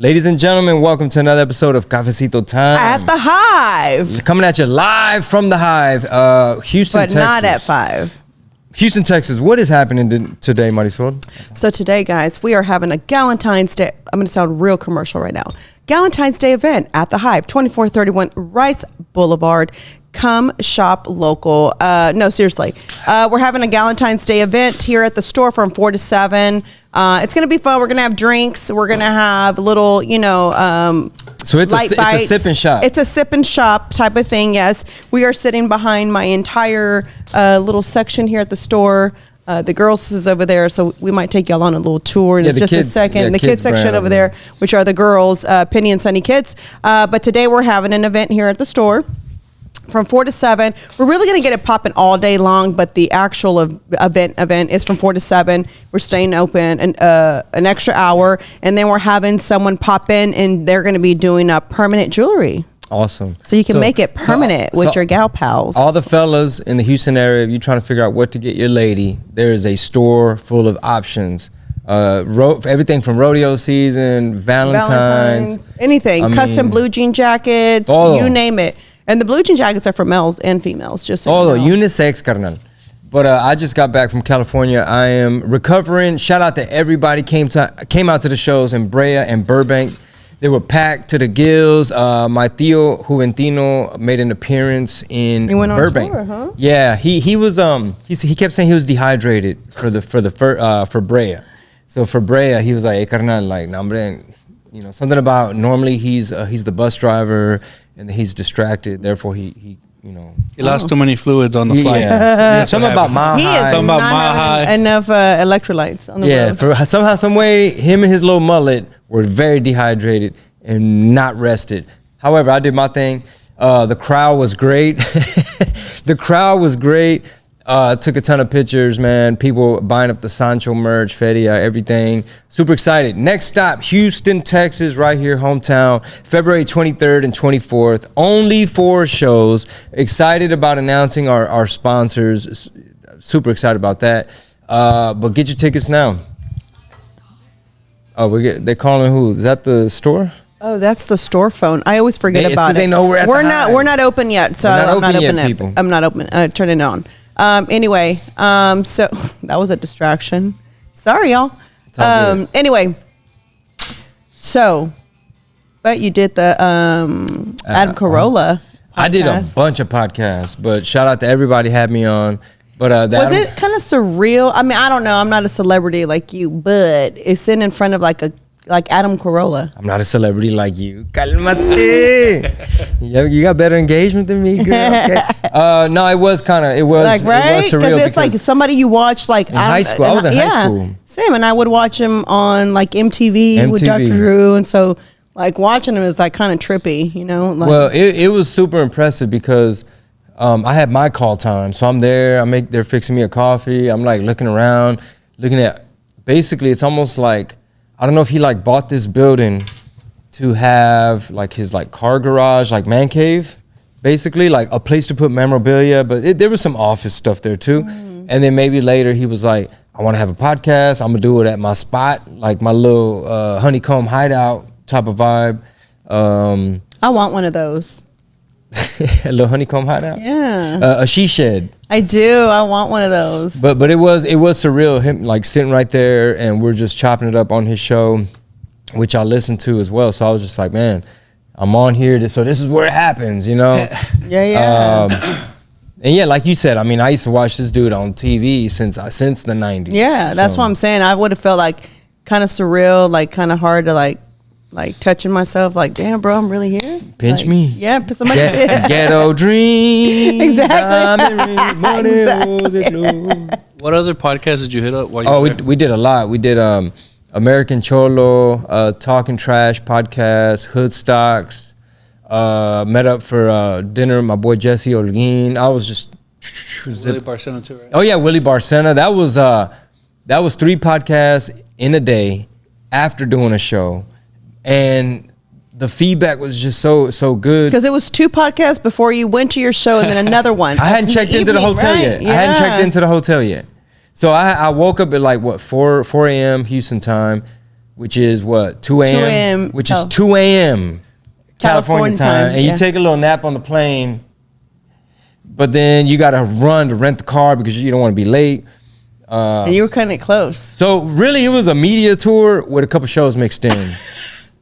Ladies and gentlemen, welcome to another episode of Cafecito Time. At the Hive. Coming at you live from the Hive, Houston, but Texas. But not at 5. Houston, Texas. What is happening today, Marisol? So today, guys, we are having a Valentine's Day. I'm going to sound real commercial right now. Valentine's Day event at the Hive, 2431 Rice Boulevard. Come shop local. No, seriously. We're having a Valentine's Day event here at the store from 4 to 7. It's going to be fun. We're going to have drinks. We're going to have little, so it's a sip and shop. It's a sip and shop type of thing, yes. We are sitting behind my entire little section here at the store. The girls is over there, so we might take y'all on a little tour in just a second. Yeah, the kids section over there, which are the girls, Penny and Sunny Kids. But today we're having an event here at the store from 4 to 7. We're really going to get it popping all day long, but the actual event is from 4 to 7. We're staying open an extra hour, and then we're having someone pop in, and they're going to be doing permanent jewelry. Awesome. So you can make it permanent with your gal pals. All the fellas in the Houston area, if you're trying to figure out what to get your lady, there is a store full of options. Everything from rodeo season, Valentine's, anything, custom blue jean jackets, you name it. And the blue jean jackets are for males and females, just so you know. Unisex, carnal. But I just got back from California. I am recovering. Shout out to everybody came out to the shows in Brea and Burbank. They were packed to the gills. My Tío Juventino made an appearance in Burbank. On tour, huh? Yeah, he was he kept saying he was dehydrated for Brea. So for Brea, he was like, "Hey, carnal, like, hombre," something about normally he's the bus driver and he's distracted, therefore he lost too many fluids on the flight. Yeah, something about Mile High. Something about Mile High. Enough electrolytes on the road. For somehow, some way, him and his little mullet were very dehydrated and not rested. However, I did my thing. The crowd was great. Took a ton of pictures, man. People buying up the Sancho merch, Fedia, everything. Super excited. Next stop, Houston, Texas, right here, hometown. February 23rd and 24th. Only 4 shows. Excited about announcing our sponsors. Super excited about that. But get your tickets now. Oh, they're calling who? Is that the store? Oh, that's the store phone. I always forget about it. They know we're at the Hive. We're not open yet, so I'm not open yet, people. I'm not open. Turning it on. Anyway, so that was a distraction. Sorry, y'all. Anyway, but you did the Adam Carolla podcast. I did a bunch of podcasts, but shout out to everybody had me on. But was it kind of surreal? I mean, I don't know. I'm not a celebrity like you, but it's sitting in front of like Adam Carolla. I'm not a celebrity like you. Calmate. You got better engagement than me, girl. Okay. No, it was right? It was surreal because it's like somebody you watch like in high school. I was in high school. Same, and I would watch him on like MTV with Dr. Drew, and so like watching him is like kind of trippy, Like, well, it was super impressive because I had my call time, so I'm there. They're fixing me a coffee. I'm like looking around, looking at. Basically, it's almost like. I don't know if he like bought this building to have like his like car garage, like man cave, basically like a place to put memorabilia, but there was some office stuff there too. Mm. And then maybe later he was like, I want to have a podcast. I'm gonna do it at my spot, like my little honeycomb hideout type of vibe. I want one of those. A little honeycomb hideout? Yeah. A she shed. I do. I want one of those. But it was surreal. Him like sitting right there and we're just chopping it up on his show, which I listened to as well. So I was just like, man, I'm on here. So this is where it happens, Yeah. And yeah, like you said, I mean, I used to watch this dude on TV since the 90s. Yeah, that's what I'm saying. I would have felt like kind of surreal, like kind of hard to like touching myself, like, damn, bro, I'm really here. Pinch me. Yeah, somebody. Ghetto dream. Exactly. What other podcasts did you hit up while you were there? We did a lot. We did American Cholo, Talking Trash podcast, Hood Stocks. Met up for dinner with my boy Jesse Olguin. I was just Willie Barcena too, right? Oh yeah, Willie Barcena. That was 3 podcasts in a day after doing a show. And the feedback was just so good. Because it was 2 podcasts before you went to your show and then another one. I hadn't checked into the hotel yet. Yeah. I hadn't checked into the hotel yet. So I woke up at like 4 a.m. Houston time. which is what, 2 a.m.? 2 a.m. Which is 2 a.m. California time. And you yeah. take a little nap on the plane, but then you got to run to rent the car because you don't want to be late. And you were kind of close. So really, it was a media tour with a couple shows mixed in.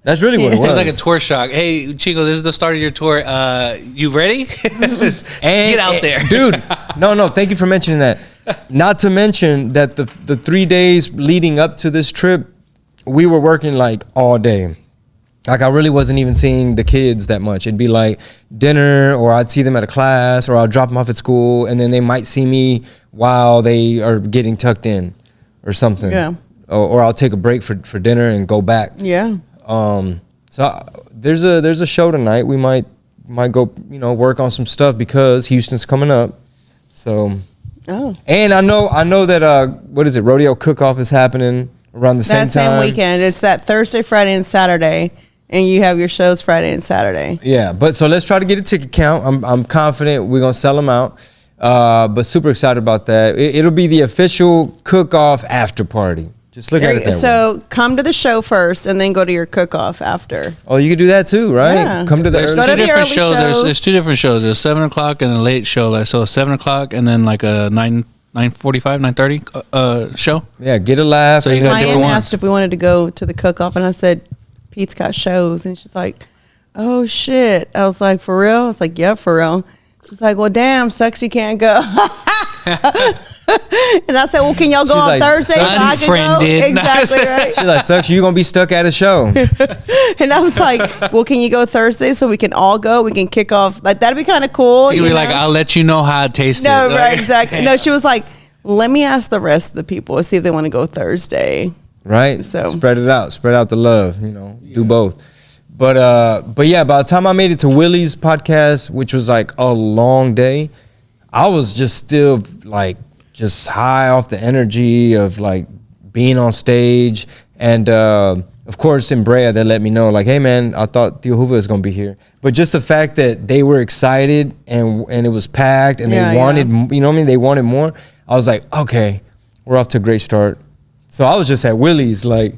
That's really what it was. It was like a tour shock. Hey, Chico, this is the start of your tour. You ready? Get out there. Dude, no, thank you for mentioning that. Not to mention that the 3 days leading up to this trip, we were working like all day. Like I really wasn't even seeing the kids that much. It'd be like dinner, or I'd see them at a class, or I'll drop them off at school, and then they might see me while they are getting tucked in or something. Yeah. Or I'll take a break for dinner and go back. Yeah. So there's a show tonight. We might go, work on some stuff because Houston's coming up. So, and I know that what is it? Rodeo Cook-Off is happening around the same time. That same weekend. It's that Thursday, Friday, and Saturday, and you have your shows Friday and Saturday. Yeah, but so let's try to get a ticket count. I'm confident we're gonna sell them out. But super excited about that. It'll be the official Cook-Off after party. Just look at it that So come to the show first and then go to your cook-off after. Oh, you can do that too, right? Yeah. Come to the There's early two different shows. show. There's 2 different shows. There's 7 o'clock and a late show. Like, so 7 o'clock and then like a 9:45, 9:30 show. Yeah, get a laugh. So you got Ryan different asked ones. if we wanted to go to the cook-off, and I said, Pete's got shows. And she's like, oh, shit. I was like, for real? I was like, yeah, for real. She's like, well, damn, sucks you can't go. And I said, well, can y'all go on like, Thursday so I can go? unfriended. Exactly, right? She's like, sucks, you're gonna be stuck at a show. And I was like, well, can you go Thursday so we can all go? We can kick off. Like, that'd be kind of cool. You'd be like, I'll let you know how it tasted. No, Like, right, exactly. No, she was like, let me ask the rest of the people and see if they want to go Thursday. Right? So spread it out. Spread out the love, do both. But yeah, by the time I made it to Willie's podcast, which was like a long day, I was just still like just high off the energy of like being on stage. And of course in Brea, they let me know like, hey man, I thought Theo Hoover was gonna be here. But just the fact that they were excited and it was packed and they wanted, they wanted more. I was like, okay, we're off to a great start. So I was just at Willie's like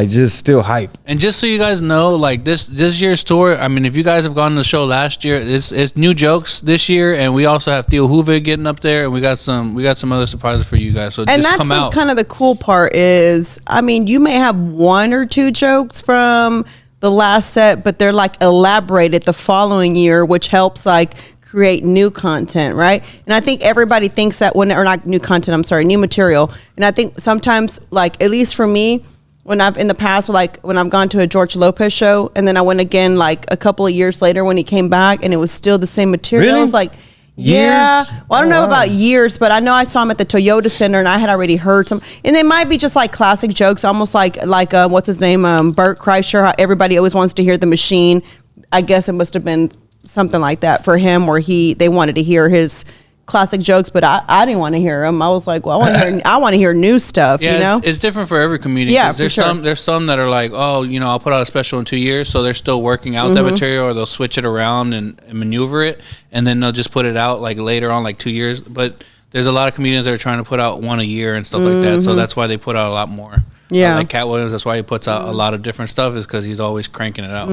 just still hype. And just so you guys know, like this year's tour, I mean, if you guys have gone to the show last year, it's new jokes this year, and we also have Theo Hoover getting up there, and we got some other surprises for you guys. So and just that's come out. Kind of the cool part is, I mean, you may have 1 or 2 jokes from the last set, but they're like elaborated the following year, which helps like create new content, right? And I think everybody thinks that new material. And I think sometimes, like, at least for me, when I've in the past, like when I've gone to a George Lopez show, and then I went again like a couple of years later when he came back, and it was still the same material. Really? I was like, yeah. Years? Well, I don't know about years, but I know I saw him at the Toyota Center, and I had already heard some. And they might be just like classic jokes, almost like what's his name, Bert Kreischer. How everybody always wants to hear the machine. I guess it must have been something like that for him, where they wanted to hear his classic jokes, but I didn't want to hear them. I was like, well, I want to hear new stuff. Yeah, it's different for every comedian. Yeah, there's for sure. there's some that are like, oh, I'll put out a special in 2 years, so they're still working out that material, or they'll switch it around and maneuver it, and then they'll just put it out like later on, like 2 years. But there's a lot of comedians that are trying to put out 1 a year and stuff like that, so that's why they put out a lot more. Yeah, like Cat Williams, that's why he puts out a lot of different stuff, is because he's always cranking it out.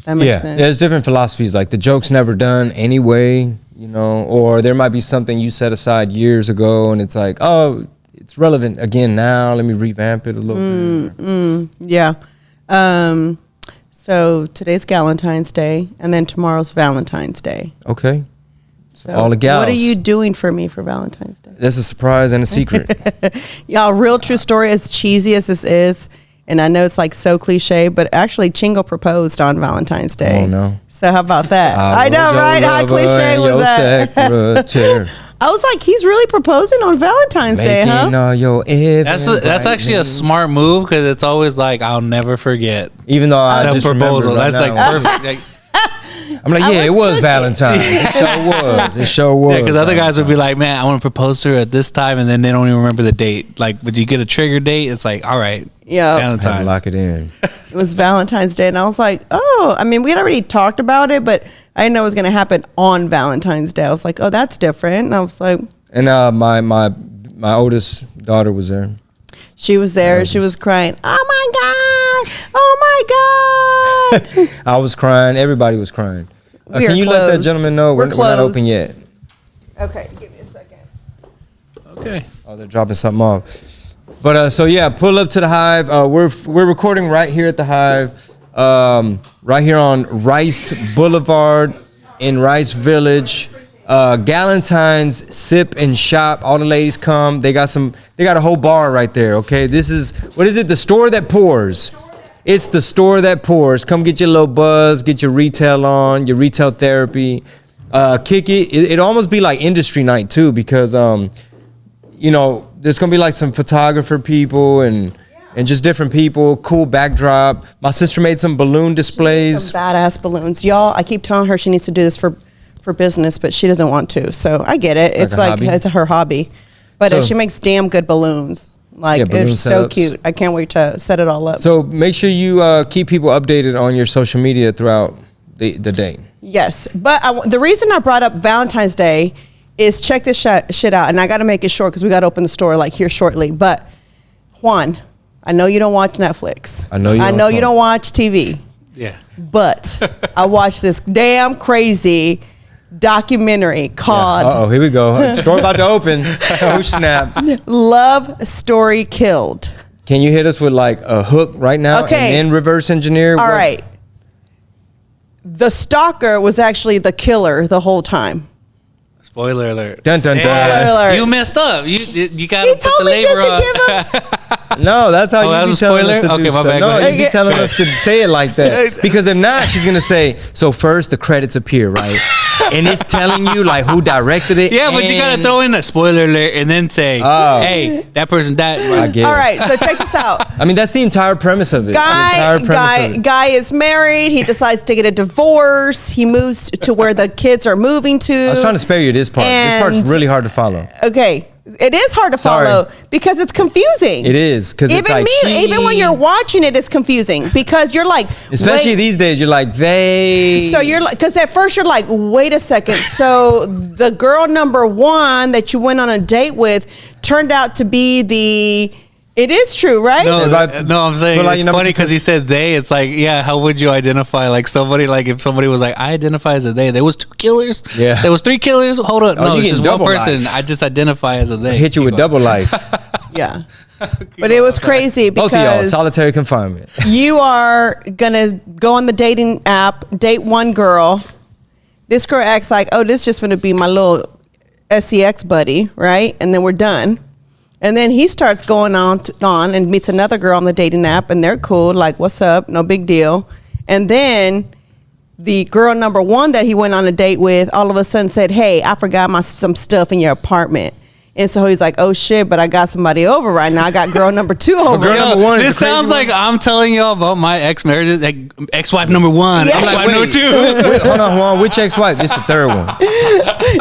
That makes sense. There's different philosophies. Like the joke's never done anyway, or there might be something you set aside years ago, and it's like, oh, it's relevant again now. Let me revamp it a little bit. Yeah. So today's Galentine's Day, and then tomorrow's Valentine's Day. Okay. So all the gals. What are you doing for me for Valentine's Day? That's a surprise and a secret. Y'all, real true story, as cheesy as this is, and I know it's like so cliche, but actually Chingo proposed on Valentine's Day. Oh, no. So how about that? I know, right? How cliche was that? I was like, he's really proposing on Valentine's Day, huh? That's actually a smart move, because it's always like, I'll never forget. Even though I just proposal. Right, that's like perfect. Like, I'm like, yeah, it was Valentine's. It sure was. It sure was. Yeah, because other guys would be like, man, I want to propose to her at this time, and then they don't even remember the date. Like, would you get a trigger date? It's like, all right, Valentine's. I had to lock it in. It was Valentine's Day, and I was like, oh, I mean, we had already talked about it, but I didn't know it was going to happen on Valentine's Day. I was like, oh, that's different. And I was like, and my oldest daughter was there. She was there. She was crying. Oh my God! Oh my God! I was crying. Everybody was crying. Can you let that gentleman know we're not open yet? Okay, give me a second. Okay. Oh, they're dropping something off. But so yeah, pull up to the Hive. We're recording right here at the Hive, right here on Rice Boulevard in Rice Village. Galentine's Sip and Shop. All the ladies come. They got a whole bar right there. Okay, this is what is it? The store that pours. It's the store that pours. Come get your little buzz, get your retail on, your retail therapy. Kick it. It'd almost be like industry night too, because you know, there's gonna be like some photographer people and just different people. Cool backdrop. My sister made some balloon displays. Some badass balloons, y'all. I keep telling her she needs to do this for business, but she doesn't want to. So I get it. It's like it's her hobby, but she makes damn good balloons. Like it's so cute. I can't wait to set it all up. So make sure you keep people updated on your social media throughout the day. Yes, but the reason I brought up Valentine's Day is check this shit out, and I got to make it short because we got to open the store like here shortly. But Juan, I know you don't watch Netflix. I know you don't watch TV. Yeah. But I watched this damn crazy documentary called here we go. Store about to open. Oh snap. Love Story Killed. Can you hit us with like a hook right now? Okay. And then reverse engineer? All right. The stalker was actually the killer the whole time. Spoiler alert. Dun, dun, dun. Spoiler alert. You messed up. You got to put the labor on. No, that's how you be telling us to okay, do stuff. bad, No, you be telling us to say it like that. Because if not, she's going to say, so first the credits appear, right? And it's telling you like who directed it. Yeah, but you got to throw in a spoiler alert and then say, hey, that person died. I get All right, so check this out. I mean, that's the entire premise of it. Guy is married. He decides to get a divorce. He moves to where the kids are moving to. I was trying to spare you this part. This part's really hard to follow. Okay. It is hard to follow because it's confusing. It is because even it's like even when you're watching it, it's confusing because you're like, especially these days, you're like they. So you're like, because at first you're like, wait a second. So the girl number one that you went on a date with turned out to be the. It is true, right? No, I'm saying like, it's funny because he said they. It's like, yeah, how would you identify like somebody? Like if somebody was like, I identify as a they. There was 2 killers. Yeah. There was 3 killers. Hold up, no, it's just one person. Life. I just identify as a they. Hit you with double life. Yeah. But it was crazy because both of y'all solitary confinement. You are gonna go on the dating app, date one girl. This girl acts like, oh, this is just gonna be my little sex buddy, right? And then we're done. And then he starts going on and meets another girl on the dating app, and they're cool, like, what's up? No big deal. And then the girl number one that he went on a date with all of a sudden said, hey, I forgot some stuff in your apartment. And so he's like, oh shit, but I got somebody over right now. I got girl number 2 over. Girl number 1 this sounds like I'm telling y'all about my ex-marriage, like ex-wife number 1, Yeah. ex-wife number 2. Wait, hold on, Juan. Which ex-wife? This is the 3rd one.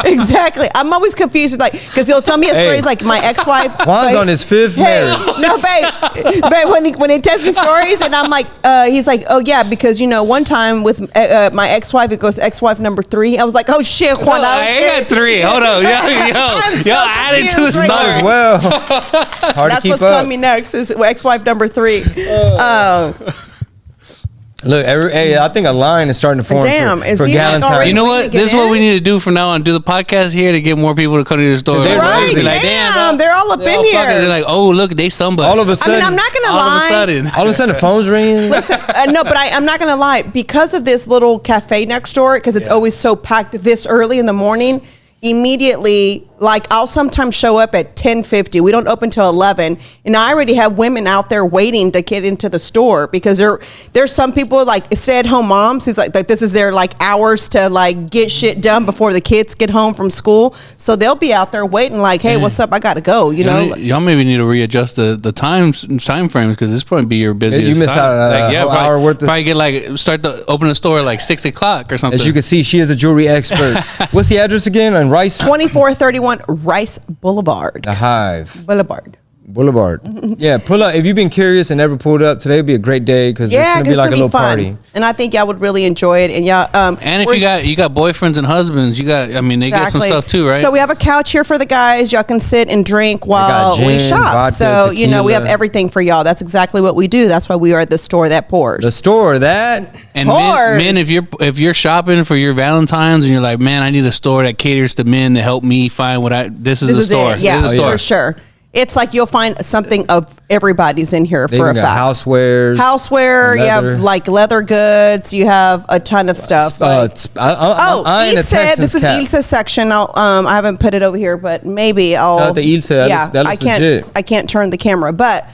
Exactly. I'm always confused, like, because he'll tell me a story. He's like, my ex-wife. Juan's on his 5th marriage. No, babe. When he tells me stories, and I'm like, he's like, oh yeah, because you know, one time with my ex-wife, it goes ex-wife number 3. I was like, oh shit, Juan. I ain't got 3. Hold on, yo, add it to the story. Might as well. Hard That's to keep what's up. coming next is ex-wife number 3. Look, I think a line is starting to form for Valentine. You know what? This is what we need to do from now on. Do the podcast here to get more people to come to the store. Right, like, damn, they're all up in here. They're like, oh, look, they somebody. All of a sudden. I mean, I'm not going to lie. All of a sudden, the phone's ringing. Listen, no, but I'm not going to lie. Because of this little cafe next door, because it's always so packed this early in the morning, immediately, like, I'll sometimes show up at 10:50. We don't open till 11, and I already have women out there waiting to get into the store because there's some people like stay-at-home moms. It's like this is their like hours to like get shit done before the kids get home from school. So they'll be out there waiting, like, hey, what's up? I gotta go. You know, y'all maybe need to readjust the time frames because this probably be your busiest. You miss time. out a whole hour worth of. Probably get like start to open the store like 6 o'clock or something. As you can see, she is a jewelry expert. What's the address again? On Rice. 2431 Rice Boulevard. The Hive. Boulevard. Boulevard. Yeah, pull up. If you've been curious and never pulled up, today would be a great day because it's gonna be like a little party. And I think y'all would really enjoy it. And y'all, and if you got boyfriends and husbands, they get some stuff too, right? So we have a couch here for the guys. Y'all can sit and drink while we shop. Vodka, so tequila. we have everything for y'all. That's exactly what we do. That's why we are the store that pours. The store that. And men, if you're shopping for your Valentines and you're like, man, I need a store that caters to men to help me find this is the store. Yeah, this is the store. for sure. It's like you'll find something of everybody's in here They for a even got fact. Houseware. You have like leather goods. You have a ton of stuff. Ilse said this is Ilse's section. I haven't put it over here, but maybe I'll. The Ilse, that looks legit. I can't turn the camera, but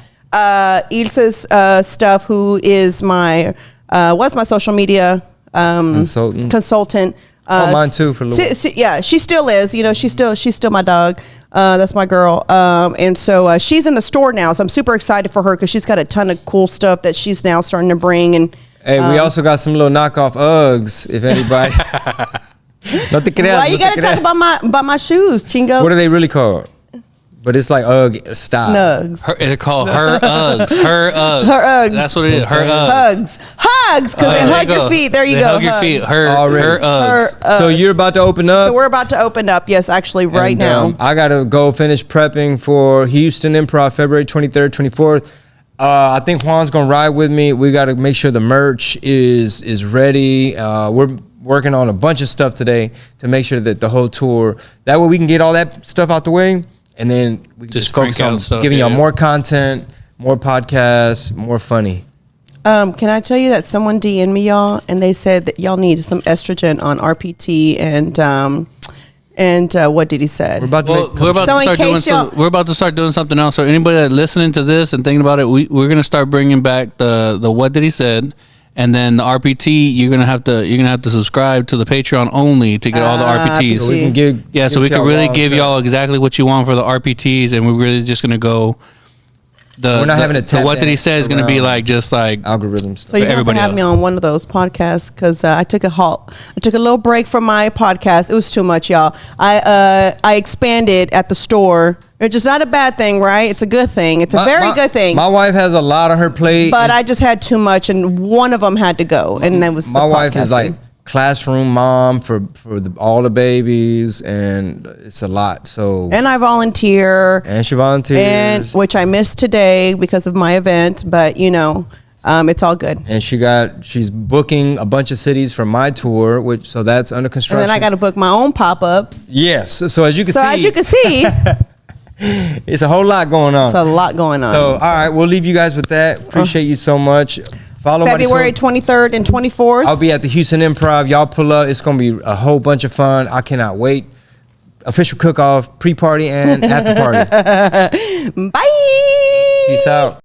Ilse's stuff. Who is my was my social media consultant. Mine too for a little. Yeah, she still is. She's still my dog. That's my girl. And so she's in the store now. So I'm super excited for her because she's got a ton of cool stuff that she's now starting to bring. And hey, we also got some little knockoff Uggs. If anybody, why you got to talk about my shoes, Chingo? What are they really called? But it's like Ugg style. Snugs. They're called her Uggs. Her Uggs. Her Uggs. That's what it is. Her Uggs. Hugs, because they hug your feet. There you go. Hug your feet. Her Uggs. So you're about to open up? So we're about to open up. Yes, actually, right now. I got to go finish prepping for Houston Improv, February 23rd, 24th. I think Juan's going to ride with me. We got to make sure the merch is ready. We're working on a bunch of stuff today to make sure that the whole tour, that way we can get all that stuff out the way. And then we can just focus on giving y'all more content, more podcasts, more funny. Can I tell you that someone DM'd me, y'all, and they said that y'all need some estrogen on RPT and what did he say? We're about to start doing something else. So anybody that's listening to this and thinking about it, we're going to start bringing back the what did he said. And then the RPT, you're gonna have to subscribe to the Patreon only to get all the RPTs. So we can give really give y'all exactly what you want for the RPTs, and we're really just gonna go. We're not having a tap what did he say is gonna be like just like algorithms. So you have to have me on one of those podcasts because I took a halt. I took a little break from my podcast. It was too much, y'all. I expanded at the store. Which is not a bad thing, right? It's a good thing. It's a very good thing. My wife has a lot on her plate. But I just had too much, and one of them had to go, and that was my wife is like classroom mom for all the babies, and it's a lot. So and I volunteer, and she volunteers, and which I missed today because of my event, but it's all good. And she's booking a bunch of cities for my tour, so that's under construction. And then I got to book my own pop-ups. Yes. So as you can see. It's a whole lot going on. It's a lot going on. So, all right, we'll leave you guys with that. Appreciate you so much. Follow February 23rd and 24th. I'll be at the Houston Improv. Y'all pull up. It's going to be a whole bunch of fun. I cannot wait. Official cook-off, pre-party, and after party. Bye. Peace out.